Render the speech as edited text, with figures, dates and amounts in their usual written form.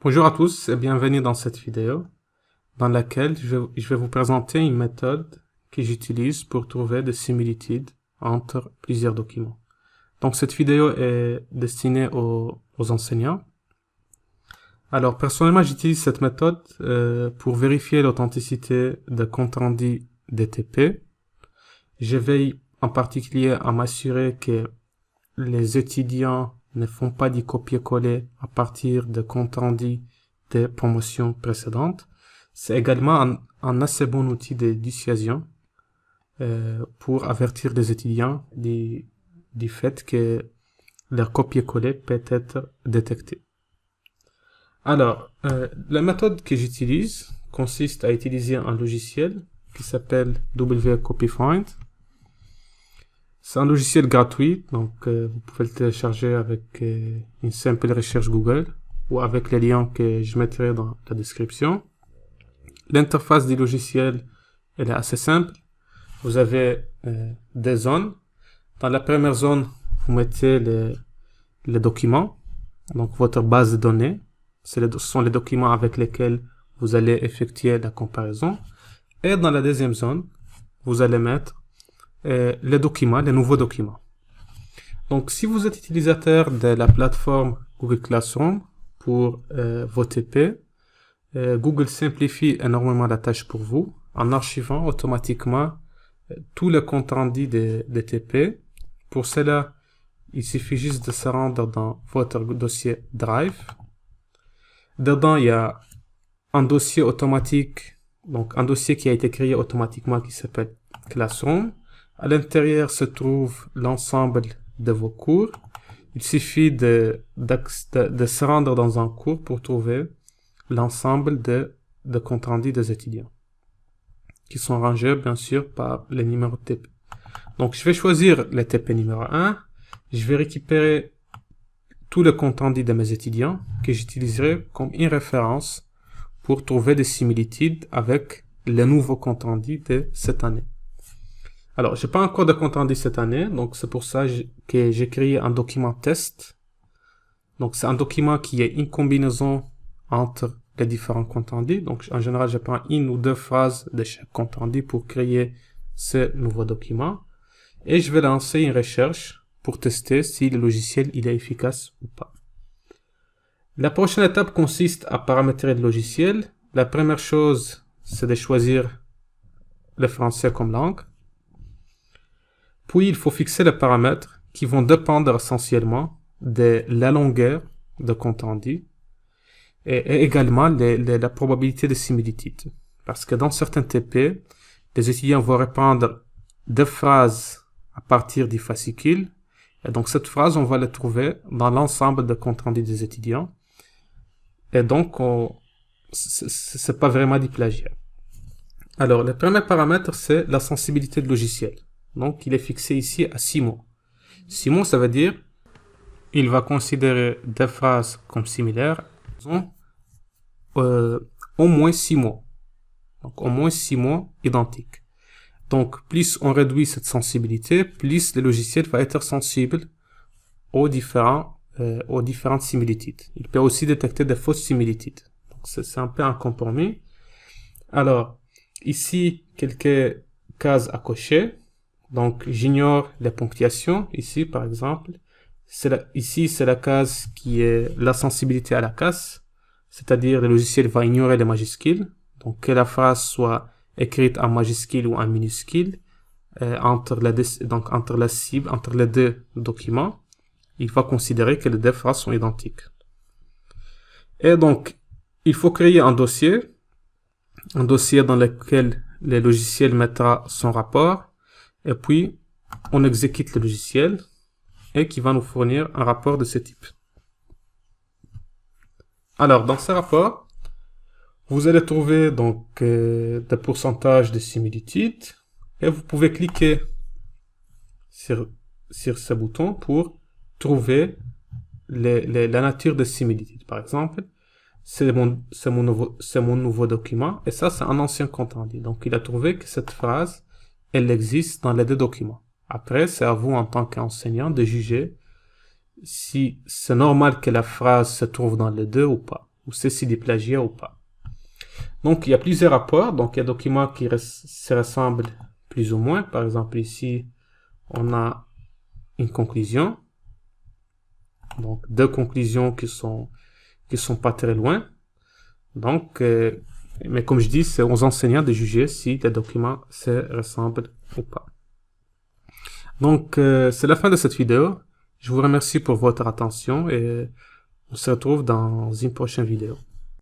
Bonjour à tous et bienvenue dans cette vidéo dans laquelle je vais vous présenter une méthode que j'utilise pour trouver des similitudes entre plusieurs documents. Donc cette vidéo est destinée aux enseignants. Alors personnellement j'utilise cette méthode pour vérifier l'authenticité de compte rendu DTP. Je veille en particulier à m'assurer que les étudiants ne font pas du copier-coller à partir de compte rendu des promotions précédentes. C'est également un assez bon outil de dissuasion pour avertir les étudiants du fait que leur copier-coller peut être détecté. Alors, la méthode que j'utilise consiste à utiliser un logiciel qui s'appelle WCopyFind. C'est un logiciel gratuit, donc vous pouvez le télécharger avec une simple recherche Google ou avec les liens que je mettrai dans la description. L'interface du logiciel, elle est assez simple. Vous avez des zones. Dans la première zone, vous mettez les documents, donc votre base de données. Ce sont les documents avec lesquels vous allez effectuer la comparaison. Et dans la deuxième zone, vous allez mettre les documents, les nouveaux documents. Donc, si vous êtes utilisateur de la plateforme Google Classroom pour vos TP, Google simplifie énormément la tâche pour vous en archivant automatiquement tout le compte rendu des TP. Pour cela, il suffit juste de se rendre dans votre dossier Drive. Dedans, il y a un dossier automatique, donc un dossier qui a été créé automatiquement qui s'appelle Classroom. À l'intérieur se trouve l'ensemble de vos cours. Il suffit de se rendre dans un cours pour trouver l'ensemble de compte rendu des étudiants, qui sont rangés bien sûr par les numéros de TP. Donc je vais choisir le TP numéro 1. Je vais récupérer tout le compte rendu de mes étudiants que j'utiliserai comme une référence pour trouver des similitudes avec les nouveaux compte rendus de cette année. Alors, j'ai pas encore de compte rendu cette année, donc c'est pour ça que j'ai créé un document test. Donc, c'est un document qui est une combinaison entre les différents comptes rendus. Donc, en général, je prends une ou deux phrases de chaque compte rendu pour créer ce nouveau document. Et je vais lancer une recherche pour tester si le logiciel il est efficace ou pas. La prochaine étape consiste à paramétrer le logiciel. La première chose, c'est de choisir le français comme langue. Puis, il faut fixer les paramètres qui vont dépendre essentiellement de la longueur de compte rendu et également la probabilité de similitude. Parce que dans certains TP, les étudiants vont répondre des phrases à partir du fascicule. Et donc, cette phrase, on va la trouver dans l'ensemble de compte rendu des étudiants. Et donc, c'est pas vraiment du plagiat. Alors, le premier paramètre, c'est la sensibilité de logiciel. Donc, il est fixé ici à 6 mots. 6 mots, ça veut dire il va considérer des phrases comme similaires au moins 6 mots. Donc, au moins 6 mots identiques. Donc, plus on réduit cette sensibilité, plus le logiciel va être sensible aux différentes similitudes. Il peut aussi détecter des fausses similitudes. Donc, c'est un peu un compromis. Alors, ici, quelques cases à cocher. Donc, j'ignore les ponctuations. Ici, par exemple, ici, c'est la case qui est la sensibilité à la casse. C'est-à-dire, le logiciel va ignorer les majuscules. Donc, que la phrase soit écrite en majuscule ou en minuscule, entre la cible, entre les deux documents, il va considérer que les deux phrases sont identiques. Et donc, il faut créer un dossier dans lequel le logiciel mettra son rapport. Et puis, on exécute le logiciel et qui va nous fournir un rapport de ce type. Alors, dans ce rapport, vous allez trouver donc des pourcentages de similitudes et vous pouvez cliquer sur ce bouton pour trouver la nature des similitudes. Par exemple, c'est mon nouveau document et ça, c'est un ancien compte rendu. Donc, il a trouvé que cette phrase elle existe dans les deux documents. Après, c'est à vous en tant qu'enseignant de juger si c'est normal que la phrase se trouve dans les deux ou pas. ou c'est s'il est plagiat ou pas. Donc, il y a plusieurs rapports. Donc, il y a des documents qui se ressemblent plus ou moins. Par exemple, ici, on a une conclusion. Donc, deux conclusions qui sont pas très loin. Donc, mais comme je dis, c'est aux enseignants de juger si les documents se ressemblent ou pas. Donc, c'est la fin de cette vidéo. Je vous remercie pour votre attention et on se retrouve dans une prochaine vidéo.